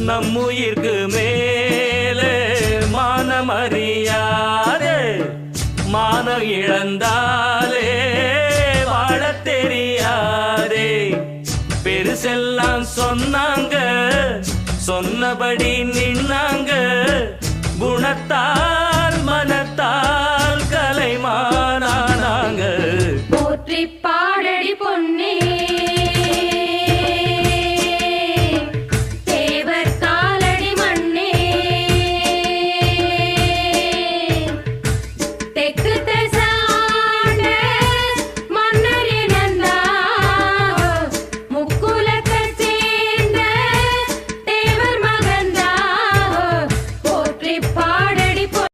நம்முயிர்க்கு மேலே மானமறியாதே மானம் இழந்தாலே வாழத் தெரியாதே பெருசெல்லாம் சொன்னாங்க சொன்னபடி நின்னாங்க குணத்தா